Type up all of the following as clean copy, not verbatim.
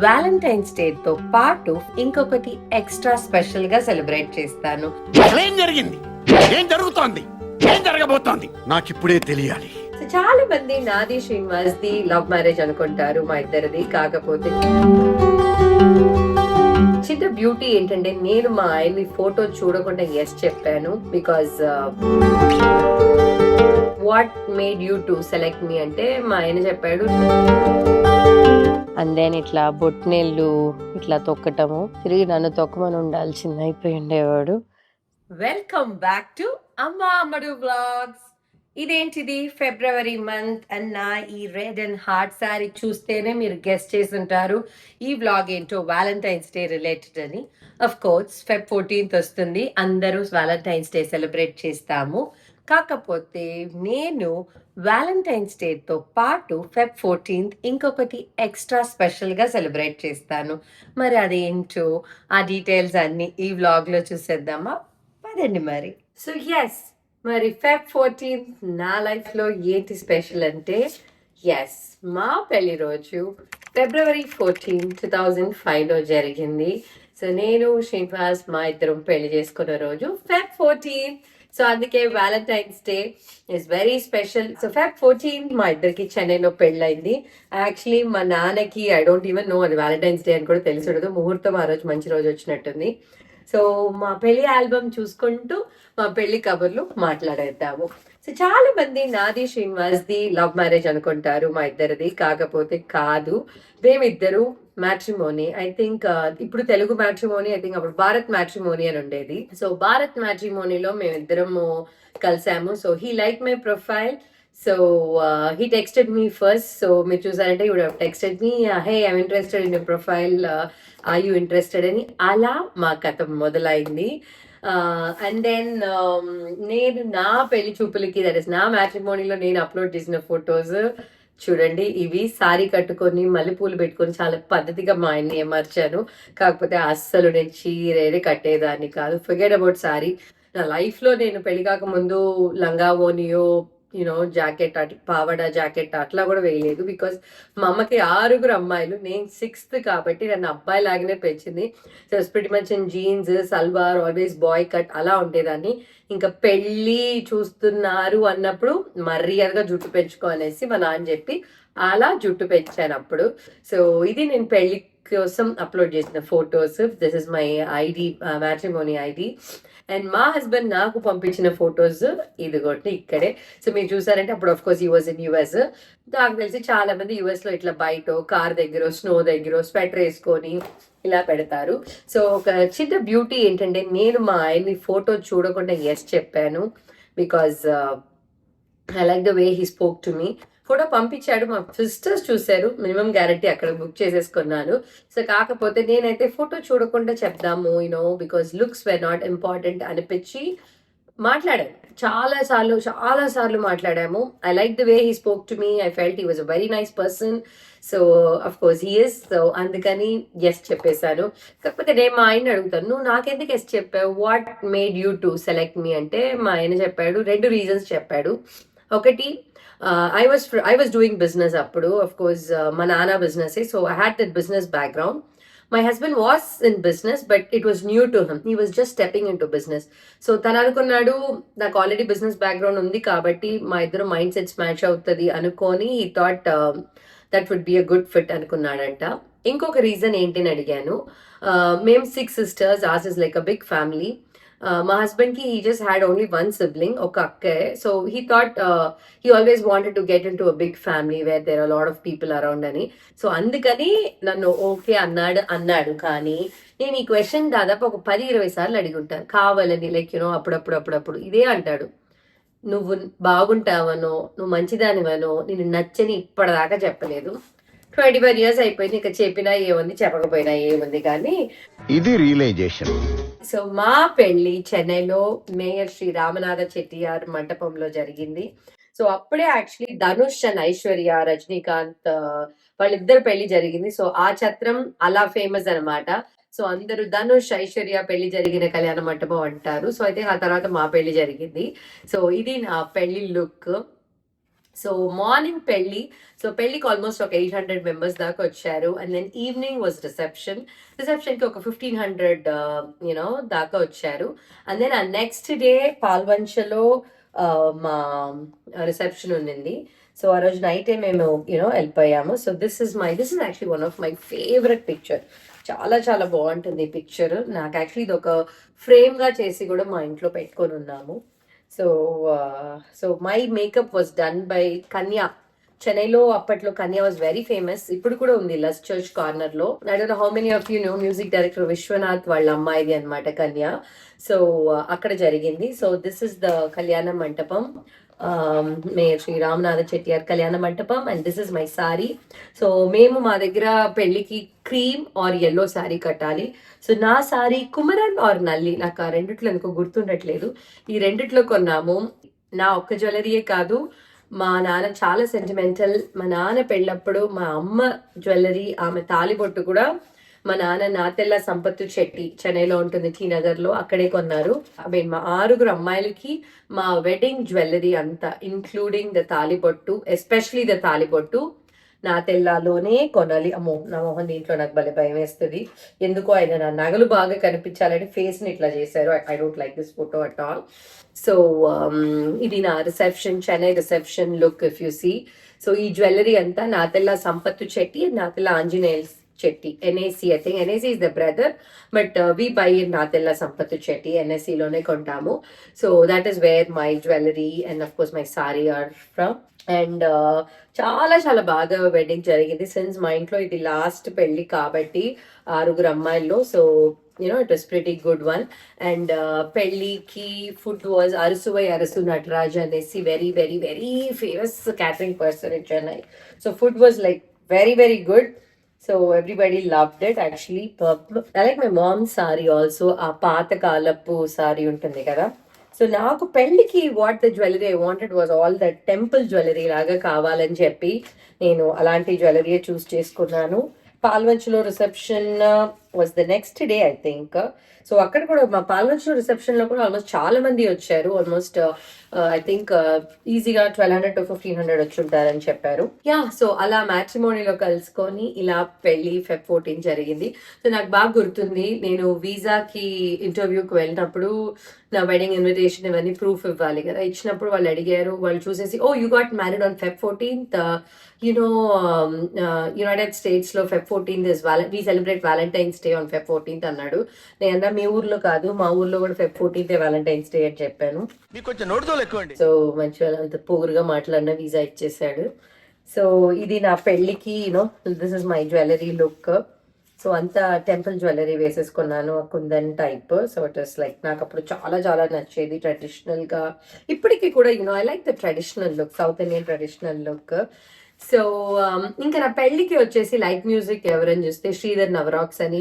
Valentine's day తో పాటు ఇంకొకటి ఎక్స్ట్రా స్పెషల్ గా సెలబ్రేట్ చేస్తాను. ఏం జరిగింది, ఏం జరుగుతోంది, ఏం జరగబోతోంది నాకిప్పుడే తెలియాలి. చాలా మంది నాది శ్రీనివాస్ ది లవ్ మ్యారేజ్ అనుకుంటారు, మా ఇద్దరిది. కాకపోతే చిన్న బ్యూటీ ఏంటంటే నేను మా ఆయన్ని ఫోటో చూడకుండా ఎస్ చెప్పాను. Because what made you to select me అంటే మా ఆయన చెప్పాడు. అండ్ దెన్ ఇట్లా బొట్నెళ్ళు ఇట్లా తొక్కటము, తిరిగి నన్ను తొక్కమని ఉండాల్సింది అయిపోయి ఉండేవాడు. వెల్కమ్ బ్యాక్ టు అమ్మా అమ్మడు వ్లాగ్స్. ఇదేంటిది ఫిబ్రవరి మంత్ అండ్ నా ఈ రెడ్ అండ్ హార్ట్ శారీ చూస్తేనే మీరు గెస్ట్ చేసి ఉంటారు ఈ వ్లాగ్ ఏంటో వ్యాలంటైన్స్ డే రిలేటెడ్ అని. అఫ్ కోర్స్ Feb 14th వస్తుంది, అందరూ వ్యాలంటైన్స్ డే సెలబ్రేట్ చేస్తాము. కాకపోతే నేను వ్యాలంటైన్స్ డేతో పాటు Feb 14th ఇంకొకటి ఎక్స్ట్రా స్పెషల్గా సెలబ్రేట్ చేస్తాను. మరి అదేంటో ఆ డీటెయిల్స్ అన్నీ ఈ వ్లాగ్లో చూసేద్దామా? పదండి మరి. సో ఎస్, మరి Feb 14th నా లైఫ్లో ఏంటి స్పెషల్ అంటే, ఎస్, మా పెళ్లి రోజు February 14, 2005లో జరిగింది. సో నేను శ్రీనివాస్ మా ఇద్దరం పెళ్లి చేసుకున్న రోజు Feb 14. సో అందుకే Valentine's day is very special. So Feb 14 మా ఇద్దరికి చెన్నైలో పెళ్ళైంది. యాక్చువల్లీ మా నాన్నకి ఐ డోంట్ ఈవెన్ నో అది వ్యాలంటైన్స్ డే అని కూడా తెలిసి ఉండదు. ముహూర్తం ఆ రోజు మంచి రోజు వచ్చినట్టుంది. సో మా పెళ్లి ఆల్బమ్ చూసుకుంటూ మా పెళ్లి కబుర్లు మాట్లాడేద్దాము. సో చాలా మంది నాది శ్రీనివాస్ ది లవ్ మ్యారేజ్ అనుకుంటారు, మా ఇద్దరిది. కాకపోతే కాదు, మేమిద్దరు మ్యాట్రిమోనీ. ఐ థింక్ ఇప్పుడు తెలుగు మ్యాట్రిమోనీ, ఐ థింక్ అప్పుడు భారత్ మ్యాట్రిమోనీ అని ఉండేది. సో భారత్ మ్యాట్రిమోనీలో మేమిద్దరము కలిసాము. So he like my profile. So he texted me first. So మీరు చూసారంటే you would have texted me, hey, I'm interested in your profile, are you interested అని. అలా మా కథ మొదలైంది. అండ్ దెన్ నేను నా పెళ్లి చూపులకి, దట్ ఇస్ నా మ్యాట్రిమోనీలో నేను అప్లోడ్ చేసిన ఫొటోస్ చూడండి. ఇవి సారీ కట్టుకొని మల్లెపూలు పెట్టుకొని చాలా పద్ధతిగా మా ఆయన్ని ఏమర్చాను. కాకపోతే అస్సలు నేను చీరేది కట్టేదాన్ని కాదు. Forget about sorry. నా లైఫ్లో నేను పెళ్లి కాకముందు లంగా ఓనియో జాకెట్, పావడా జాకెట్ అట్లా కూడా వేయలేదు. బికాస్ మా అమ్మకి 6 అమ్మాయిలు, నేను 6th కాబట్టి నన్ను అబ్బాయి లాగానే పెంచింది. So pretty much in jeans, salwar, always boy cut అలా ఉండేదాన్ని. ఇంకా పెళ్ళి చూస్తున్నారు అన్నప్పుడు మర్యాదగా జుట్టు పెంచుకో అనేసి మా నాన్న చెప్పి అలా జుట్టు పెంచాను అప్పుడు. సో ఇది నేను పెళ్లి కోసం అప్లోడ్ చేసిన photos. This is my ID, matrimony ID. And మా హస్బెండ్ నాకు పంపించిన ఫొటోస్ ఇదిగోటి ఇక్కడే. సో మీరు చూసారంటే అప్పుడు of course US in US. నాకు తెలిసి చాలా మంది యూఎస్ లో ఇట్లా బయట కార్ దగ్గర, స్నో దగ్గర స్వెటర్ వేసుకొని ఇలా పెడతారు. సో ఒక చిన్న బ్యూటీ ఏంటంటే నేను మా ఆయన్ని ఫోటో చూడకుండా ఎస్ చెప్పాను. Because I like the way he spoke to me. Photo పంపించాడు, మా సిస్టర్స్ చూశారు, మినిమం గ్యారంటీ అక్కడ బుక్ చేసేసుకున్నాను. సో కాకపోతే నేనైతే ఫోటో చూడకుండా చెప్దాము because looks were not important అనిపించి మాట్లాడాను. చాలా సార్లు మాట్లాడాము. I like the way he spoke to me. I felt he was a very nice person. So of course he is. So అందుకని ఎస్ చెప్పేశాను. కాకపోతే నేను మా ఆయన అడుగుతాను, నువ్వు నాకెందుకు ఎస్ చెప్పావు, what made you to select me అంటే మా ఆయన చెప్పాడు, 2 రీజన్స్ చెప్పాడు. ఒకటి, I was doing business appudu, of course, ma nana business. So I had that business background. My husband was in business, but it was new to him. He was just stepping into business. So tanu anukunnadu, నాకు already business background ఉంది కాబట్టి మా ఇద్దరు mind sets match అవుతుంది అనుకొని he thought that would be a good fit అనుకున్నాడంట. ఇంకొక reason ఏంటి అని అడిగాను. మేము 6 sisters, ours is like a big family. మా హస్బెండ్ కి he just had only one sibling, ఒక అక్కే. So he thought he always wanted to get into a big family where there are a lot of people around అని. So అందుకని నన్ను okay అన్నాడు. కానీ నేను ఈ క్వశ్చన్ దాదాపు ఒక 10-20 సార్లు అడిగి ఉంటాను కావాలని. లైక్ అప్పుడప్పుడు ఇదే అంటాడు, నువ్వు బాగుంటావనో, నువ్వు మంచిదానివనో, నేను నచ్చని ఇప్పటిదాకా చెప్పలేదు. 25 years అయిపోయింది. ఇంకా చెప్పినా ఏముంది, చెప్పకపోయినా ఏముంది. కానీ ఇది రియలైజేషన్. సో మా పెళ్లి చెన్నైలో మేయర్ శ్రీ రామనాథ చెట్టియార్ మండపంలో జరిగింది. సో అప్పుడే యాక్చువల్లీ ధనుష్ అండ్ ఐశ్వర్య, రజనీకాంత్ వాళ్ళిద్దరు పెళ్లి జరిగింది. సో ఆ ఛత్రం అలా ఫేమస్ అనమాట. సో అందరూ ధనుష్, ఐశ్వర్య పెళ్లి జరిగిన కళ్యాణ మంటపం అంటారు. సో అయితే ఆ తర్వాత మా పెళ్లి జరిగింది. సో ఇది నా పెళ్లి లుక్. సో మార్నింగ్ పెళ్లి, సో పెళ్లికి ఆల్మోస్ట్ ఒక 800 మెంబర్స్ దాకా వచ్చారు. And then evening was reception కి ఒక 1500 దాకా వచ్చారు. అండ్ దెన్ ఆ నెక్స్ట్ డే పాల్వంచలో మా రిసెప్షన్ ఉండింది. సో ఆ రోజు నైటే మేము వెళ్ళిపోయాము. So this is actually one of my favourite picture. చాలా చాలా బాగుంటుంది ఈ పిక్చర్. నాకు యాక్చువల్లీ ఇది ఒక ఫ్రేమ్ గా చేసి కూడా మా ఇంట్లో పెట్టుకొని ఉన్నాము. So so my makeup was done by కన్యా. చెన్నైలో అప్పట్లో కన్యా వాజ్ వెరీ ఫేమస్. ఇప్పుడు కూడా ఉంది లస్ చర్చ్ కార్నర్ లో. I don't know how many of you know, music director Vishwanath వాళ్ళ అమ్మాయిది అనమాట కన్యా. సో అక్కడ జరిగింది. సో దిస్ ఇస్ ద కళ్యాణ మంటపం, మేయర్ శ్రీ రామనాథ చెట్టియార్ కళ్యాణ మంటపం. And this is my sorry. So మేము మా దగ్గర పెళ్లికి క్రీమ్ ఆర్ ఎల్లో సారీ కట్టాలి. సో నా సారీ కుమరన్ ఆర్ నల్లి, నాకు ఆ రెండిట్లో ఎందుకో గుర్తుండట్లేదు. ఈ రెండిట్లో కొన్నాము. నా ఒక్క జ్యువెలరీయే కాదు, మా నాన్న చాలా సెంటిమెంటల్. మా నాన్న పెళ్ళప్పుడు మా అమ్మ జ్యువెలరీ, ఆమె తాలిబొట్టు కూడా మా నాన్న నాతెల్ల సంపత్తు చెట్టి, చెన్నైలో ఉంటుంది టీ నగర్ లో, అక్కడే కొన్నారు. మా 6 అమ్మాయిలకి మా వెడ్డింగ్ జ్యువెలరీ అంతా ఇంక్లూడింగ్ ద తాలిబొట్టు, ఎస్పెషలీ ద తాలిబొట్టు నా తెల్లాలోనే కొనాలి. అమ్మో, నా మొహం దీంట్లో నాకు భలే భయం వేస్తుంది. ఎందుకో ఆయన నా నగలు బాగా కనిపించాలని ఫేస్ ని ఇట్లా చేశారు. I don't like this photo at all. So ఇది నా reception, Chennai reception look if you see. So ఈ జ్యువెలరీ అంతా నా తెల్ల సంపత్తు చెట్టి, నా తెల్ల Anjaneya Chetty, NAC. I think NAC is the brother, but we buy నా తెల్ల సంపత్తు చెట్టి, ఎన్ఎస్సి లోనే కొంటాము. So that is where my jewellery and of course my sari are from. And చాలా చాలా బాగా వెడ్డింగ్ జరిగింది. సిన్స్ మా ఇంట్లో ఇది లాస్ట్ పెళ్లి కాబట్టి 6 అమ్మాయిల్లో. So it was pretty good one. And పెళ్లికి ఫుడ్ వాజ్ అరసువై అరసు నటరాజ్ అనేసి very very very famous catering person in Chennai. So food was like very very good. So everybody loved it actually. I like my mom sari also. ఆ పాత కాలపు sari ఉంటుంది కదా. So నాకు పెళ్లికి what the jewellery I wanted was all the temple jewellery లాగా కావాలని చెప్పి నేను అలాంటి జ్యువెలరీ చూస్ చేసుకున్నాను. పాల్వంచులో reception was the next day I think. So అక్కడ కూడా మా పాల్వంచులో రిసెప్షన్ లో కూడా ఆల్మోస్ట్ చాలా మంది వచ్చారు. ఆల్మోస్ట్ ఐ థింక్ ఈజీగా 1200 to 1500 వచ్చి ఉంటారని చెప్పారు. యా, సో అలా మ్యాట్రిమోనీలో కలుసుకొని ఇలా పెళ్లి Feb 14 జరిగింది. సో నాకు బాగా గుర్తుంది, నేను వీసాకి ఇంటర్వ్యూకి వెళ్ళినప్పుడు నా వెడ్డింగ్ ఇన్విటేషన్ ఇవన్నీ ప్రూఫ్ ఇవ్వాలి కదా. ఇచ్చినప్పుడు వాళ్ళు అడిగారు, వాళ్ళు చూసేసి, oh you got married on Feb 14th, United States లో Feb 14th is we celebrate Valentine's day on Feb 14th అన్నాడు. నేను మీ ఊర్లో కాదు, మా ఊర్లో కూడా Feb 14th వ్యాలంటైన్స్ డే అని చెప్పాను. సో మంచిగా అంత పొగురుగా మాట్లాడిన వీసా ఇచ్చేసాడు. సో ఇది నా పెళ్లికి this is my jewellery look. So అంతా టెంపుల్ జ్యువెలరీ వేసేసుకున్నాను, kundan type. So it is like నాకు అప్పుడు చాలా చాలా నచ్చేది ట్రెడిషనల్ గా. ఇప్పటికీ కూడా I like the traditional look, south Indian traditional look. So ఇంకా నా పెళ్లికి వచ్చేసి లైట్ మ్యూజిక్ ఎవరని చూస్తే శ్రీధర్ నవరాక్స్ అని,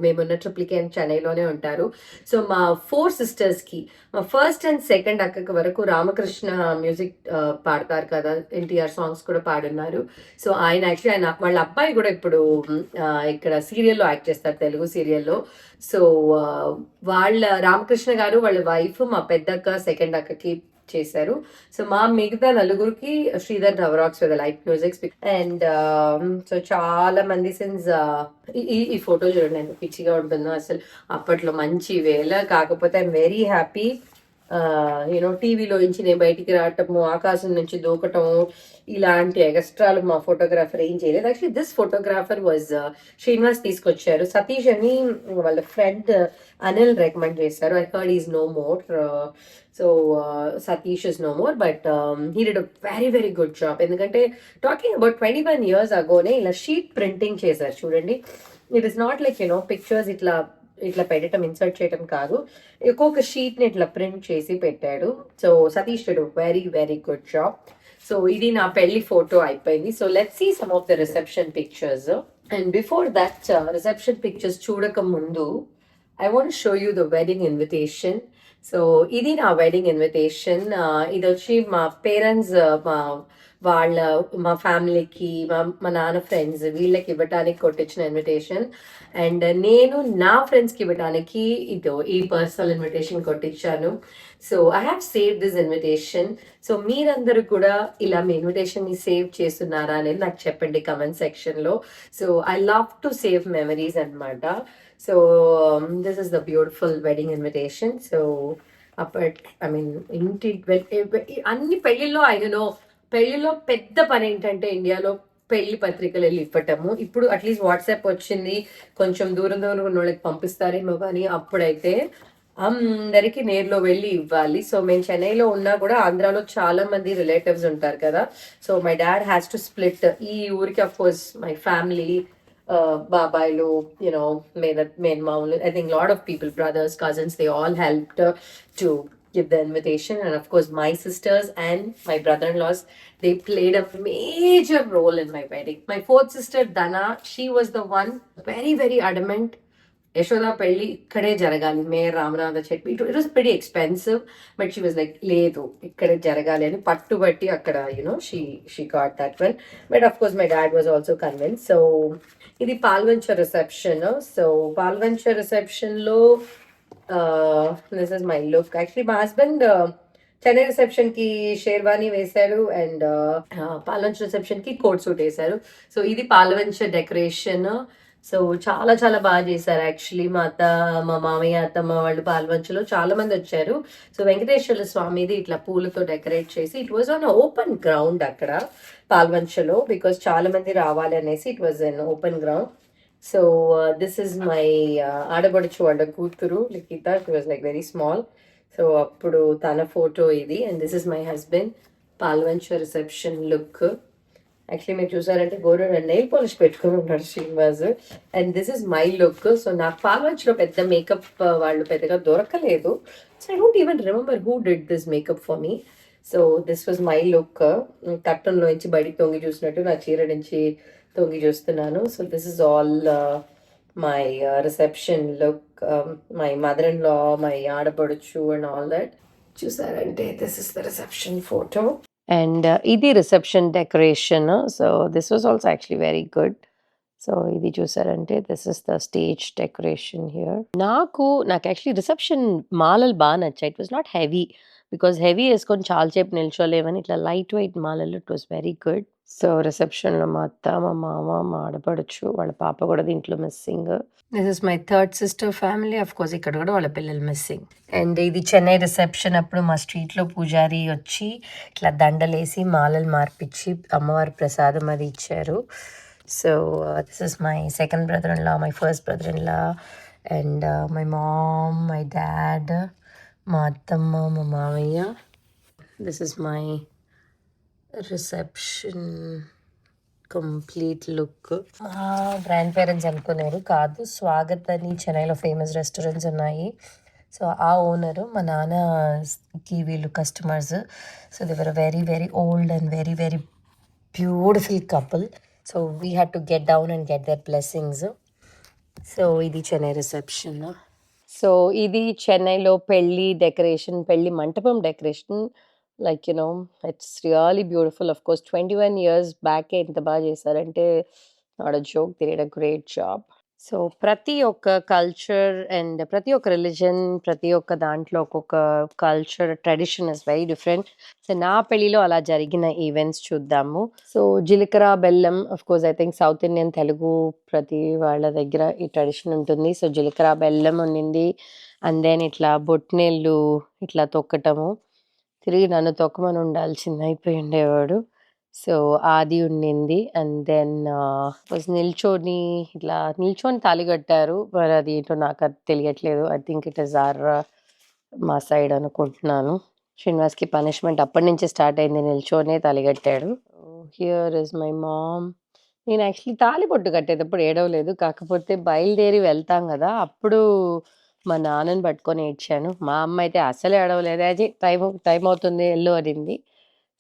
మేమున్న ట్రిప్లికేన్ చెన్నైలోనే ఉంటారు. సో మా 4 sisters కి, మా ఫస్ట్ అండ్ సెకండ్ అక్కకి వరకు రామకృష్ణ మ్యూజిక్ పాడతారు కదా, ఎన్టీఆర్ సాంగ్స్ కూడా పాడున్నారు. సో ఆయన వాళ్ళ అబ్బాయి కూడా ఇప్పుడు ఇక్కడ సీరియల్లో యాక్ట్ చేస్తారు, తెలుగు సీరియల్లో. సో వాళ్ళ రామకృష్ణ గారు వాళ్ళ వైఫ్ మా పెద్దక్క సెకండ్ అక్కకి చేశారు. సో మా మిగతా నలుగురికి శ్రీధర్ నవరాక్స్ with light music. And so చాలా మంది సిన్స్ ఈ ఫోటో చూడండి ఎంత పిచ్చిగా ఉంటుందో అసలు. అప్పట్లో మంచి వేళ. కాకపోతే ఐఎమ్ వెరీ హ్యాపీ, టీవీలో నుంచి నేను బయటికి రావటము, ఆకాశం నుంచి దూకటము, ఇలాంటి ఎక్స్ట్రాలు మా ఫోటోగ్రాఫర్ ఏం చేయలేదు. Actually this photographer was Srinivas తీసుకొచ్చారు. సతీష్ అని వాళ్ళ ఫ్రెండ్ అనిల్ రికమెండ్ చేశారు. I heard is no more. So Satish is no more, but he did a very very good job. ఎందుకంటే టాకింగ్ అబౌట్ 21 years అగోనే ఇలా షీట్ ప్రింటింగ్ చేశారు చూడండి. It is not like pictures ఇట్లా పెట్టడం, ఇన్సర్ట్ చేయడం కాదు, ఒక్కొక్క షీట్ ని ఇట్లా ప్రింట్ చేసి పెట్టాడు. So Satish did very very good job. So ఇది నా పెళ్లి ఫోటో అయిపోయింది. So let's see some of the reception pictures. And before that reception pictures చూడక ముందు I want show you the wedding invitation. So ఇది నా వెడ్డింగ్ ఇన్విటేషన్. ఇది వచ్చి మా పేరెంట్స్, మా మా ఫ్యామిలీకి మా నాన్న ఫ్రెండ్స్ వీళ్ళకి ఇవ్వటానికి కొట్టించిన ఇన్విటేషన్. అండ్ నేను నా ఫ్రెండ్స్కి ఇవ్వటానికి ఈ పర్సనల్ ఇన్విటేషన్ కొట్టించాను. So I have save this invitation. So మీరందరూ కూడా ఇలా మీ ఇన్విటేషన్ని సేవ్ చేస్తున్నారా అనేది నాకు చెప్పండి కమెంట్ సెక్షన్లో. So I love to save memories అనమాట. So this is the beautiful wedding invitation. So అన్ని పెళ్లిలో పెళ్లిలో పెద్ద పని ఏంటంటే ఇండియాలో పెళ్లి పత్రికలు వెళ్ళి ఇవ్వటము. ఇప్పుడు అట్లీస్ట్ వాట్సాప్ వచ్చింది, కొంచెం దూరం దూరం ఉన్న వాళ్ళకి పంపిస్తారేమో, కానీ అప్పుడైతే అందరికి నేర్లో వెళ్ళి ఇవ్వాలి. సో మేము చెన్నైలో ఉన్నా కూడా ఆంధ్రాలో చాలా మంది రిలేటివ్స్ ఉంటారు కదా. So my dad has to split ఈ ఊరికి. అఫ్ కోర్స్ మై ఫ్యామిలీ, బాబాయిలు, మేనమామలు, I think lot of people, brothers, cousins, they all helped to give the invitation. And of course my sisters and my brother-in-laws, they played a major role in my wedding. My fourth sister Dana, she was the one very very adamant, Yashoda పెళ్ళి ఇక్కడే జరగాలి, mayor Ramanatha చెట్టు. It was very expensive, but she was like లేదు ఇక్కడే జరగాలి అని పట్టుబట్టి అక్కడ she got that one. But of course my dad was also convince. So ఇది పాల్వంచ రిసెప్షన్. సో పాల్వంచ రిసెప్షన్లో this is my look. Actually మా హస్బెండ్ చెన్నై రిసెప్షన్ కి షేర్వాణి వేశారు అండ్ పాల్వంచ రిసెప్షన్ కి కోట్ సూట్ వేశారు. సో ఇది పాల్వంచ డెకరేషన్. సో చాలా చాలా బాగా చేశారు. యాక్చువల్లీ మా మామయ్య, అత్తమ్మ వాళ్ళు పాల్వంచలో చాలా మంది వచ్చారు. సో వెంకటేశ్వర స్వామిది ఇట్లా పూలతో డెకరేట్ చేసి, it was on open ground అక్కడ పాల్వంచలో, బికాస్ చాలా మంది రావాలి అనేసి it was on open ground. So this is my ఆడబడుచు వాళ్ళ కూతురు Likhitha. She was like very small. So అప్పుడు తన ఫోటో ఇది. And this is my husband. Palvancha reception look. Actually మీరు చూసారంటే గోరు నెయిల్ పాలిష్ పెట్టుకుని ఉన్నాడు Srinivas. And this is my look. So నాకు పాల్వంచలో పెద్ద మేకప్ వాళ్ళు పెద్దగా దొరకలేదు. So I don't even remember who did this makeup for me. So this was my look. కట్టన్లో నుంచి బయటికి తొంగి చూసినట్టు నా చీర నుంచి తొంగి చూస్తున్నాను. So this is all my reception look. My mother in law, my ఆడపడుచు అండ్ ఆల్ దట్. చూసారంటే this is the reception photo. And ఇది reception decoration. So this was also actually very good. So ఇది చూసారంటే this is the stage decoration here. నాకు actually reception మాలలు బాగా నచ్చాయి. It was not heavy, because heavy వేసుకొని చాలాసేపు నిల్చోలేమని ఇట్లా లైట్ వెయిట్ మాలలు. It was very good. So రిసెప్షన్లో మా అత్త, మా మామ, మా ఆడపడుచు, వాళ్ళ పాప కూడా దీంట్లో missing. This is my third sister family. Of course ఇక్కడ కూడా వాళ్ళ పిల్లలు మిస్సింగ్. అండ్ ఇది చెన్నై రిసెప్షన్ అప్పుడు మా స్ట్రీట్లో పూజారి వచ్చి ఇట్లా దండలేసి మాలలు మార్పిచ్చి అమ్మవారి ప్రసాదం అది ఇచ్చారు. So this is my second brother in law, my first brother in law, and my mom, my dad, మా అత్తమ్మ, మా మామయ్య. This is my reception complete look. మా గ్రాండ్ పేరెంట్స్ అనుకున్నారు, కాదు స్వాగత్ అని చెన్నైలో ఫేమస్ రెస్టారెంట్స్ ఉన్నాయి. సో ఆ ఓనరు మా నాన్నకి వీళ్ళు customers. So they were very very old and very very beautiful couple. So we had to get down and get there blessings. So ఇది చెన్నై రిసెప్షన్. సో ఇది చెన్నైలో పెళ్ళి డెకరేషన్, పెళ్ళి మంటపం decoration. Like it's really beautiful. Of course 21 years బ్యాకే ఇంత బాగా చేశారంటే not a joke. They did a great job. So ప్రతి ఒక్క కల్చర్ అండ్ ప్రతి ఒక్క రిలీజన్, ప్రతి ఒక్క దాంట్లో ఒక్కొక్క culture tradition is very different. So నా పెళ్ళిలో అలా జరిగిన ఈవెంట్స్ చూద్దాము. సో జీలకర్ర బెల్లం, of course I think south Indian Telugu ప్రతి వాళ్ళ దగ్గర ఈ ట్రెడిషన్ ఉంటుంది. సో జీలకర్ర బెల్లం ఉండింది. అండ్ దెన్ ఇట్లా బొట్నెళ్ళు ఇట్లా తొక్కటము, తిరిగి నన్ను తొక్కమని ఉండాల్సింది, అయిపోయి ఉండేవాడు. సో అది ఉండింది. అండ్ దెన్ నిల్చొని తాళి కట్టారు. మరి అది ఏంటో నాకు అది తెలియట్లేదు. ఐ థింక్ ఇట్ ఇస్ మా సైడ్ అనుకుంటున్నాను. శ్రీనివాస్కి పనిష్మెంట్ అప్పటి నుంచి స్టార్ట్ అయింది, నిల్చొనే తాళి కట్టాడు. Here is my mom. నేను యాక్చువల్లీ తాళి బొట్టు కట్టేటప్పుడు ఏడవలేదు, కాకపోతే బయలుదేరి వెళ్తాం కదా అప్పుడు మా నాన్నని పట్టుకొని ఏడ్చాను. మా అమ్మ అయితే అసలు ఏడవలేదు. అది టైం అవుతుంది వెళ్ళు అనింది.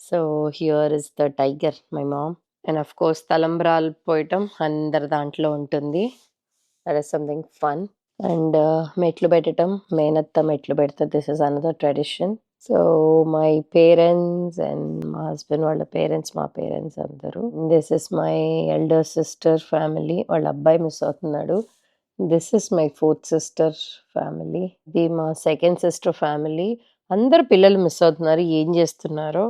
So here is the tiger, my mom. And of course తలంబ్రాలు పోయటం అందరి దాంట్లో ఉంటుంది. That is something fun. And మెట్లు పెట్టడం, మేనత్త మెట్లు పెడతా. This is another tradition. So my parents and మా హస్బెండ్ వాళ్ళ పేరెంట్స్, మా పేరెంట్స్ అందరూ. This is my elder sister family. వాళ్ళ అబ్బాయి మిస్ అవుతున్నాడు. This is my fourth sister family. ఇది మా సెకండ్ సిస్టర్ ఫ్యామిలీ. అందరు పిల్లలు మిస్ అవుతున్నారు. ఏం చేస్తున్నారో.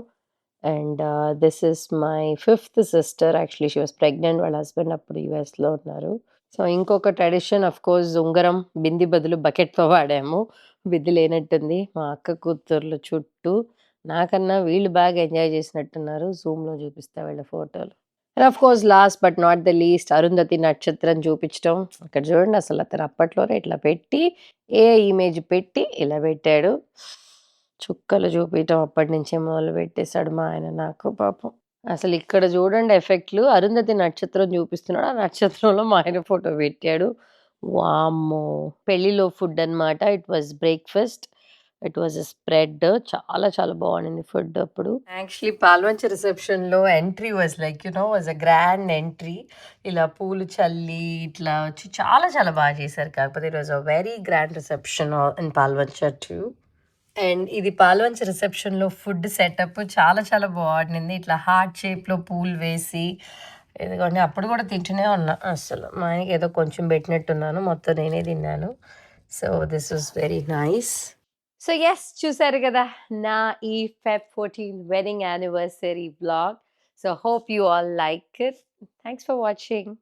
And this is my fifth sister. Actually she was pregnant. వాళ్ళ హస్బెండ్ అప్పుడు యుఎస్లో ఉన్నారు. సో ఇంకొక ట్రెడిషన్ ఆఫ్ కోర్స్ ఉంగరం, బింది బదులు బకెట్‌తో వాడాము. విధి లేనట్టుంది. మా అక్క కూతుర్లు చుట్టూ. నాకన్నా వీళ్ళు బాగా ఎంజాయ్ చేసినట్టున్నారు. జూమ్‌లో చూపిస్తా వీళ్ళ ఫోటోలు. And of course last but not the least Arundhati నక్షత్రం చూపించడం. అక్కడ చూడండి అసలు అతను అప్పట్లోనే ఇట్లా పెట్టి ఇమేజ్ పెట్టి ఇలా పెట్టాడు. చుక్కలు చూపియటం అప్పటి నుంచే మొదలుపెట్టేసాడు మా ఆయన నాకు పాపం. అసలు ఇక్కడ చూడండి ఎఫెక్ట్‌లు. అరుంధతి నక్షత్రం చూపిస్తున్నాడు. ఆ నక్షత్రంలో మా ఆయన ఫోటో పెట్టాడు. వామ్మో! పెళ్ళిలో ఫుడ్ అన్నమాట. It was breakfast. It was a spread. చాలా చాలా బాగుండింది ఫుడ్ అప్పుడు. యాక్చువల్లీ పాల్వంచ రిసెప్షన్‌లో entry was like was a grand entry. ఇలా పూలు చల్లి ఇట్లా వచ్చి చాలా చాలా బాగా చేశారు. కాకపోతే it was a very grand reception in Palvancha two. And ఇది పాల్వంచ రిసెప్షన్‌లో ఫుడ్ సెటప్ చాలా చాలా బాగుండింది. ఇట్లా హార్ట్ షేప్‌లో పూలు వేసి ఇదిగోండి అప్పుడు కూడా తింటూనే ఉన్నా. అసలు మా ఆయనకి ఏదో కొంచెం పెట్టినట్టున్నాను. మొత్తం నేనే తిన్నాను. So this was very nice. So yes, చూసారు కదా నా ఈ Feb 14 wedding anniversary vlog. So hope you all like it. Thanks for watching.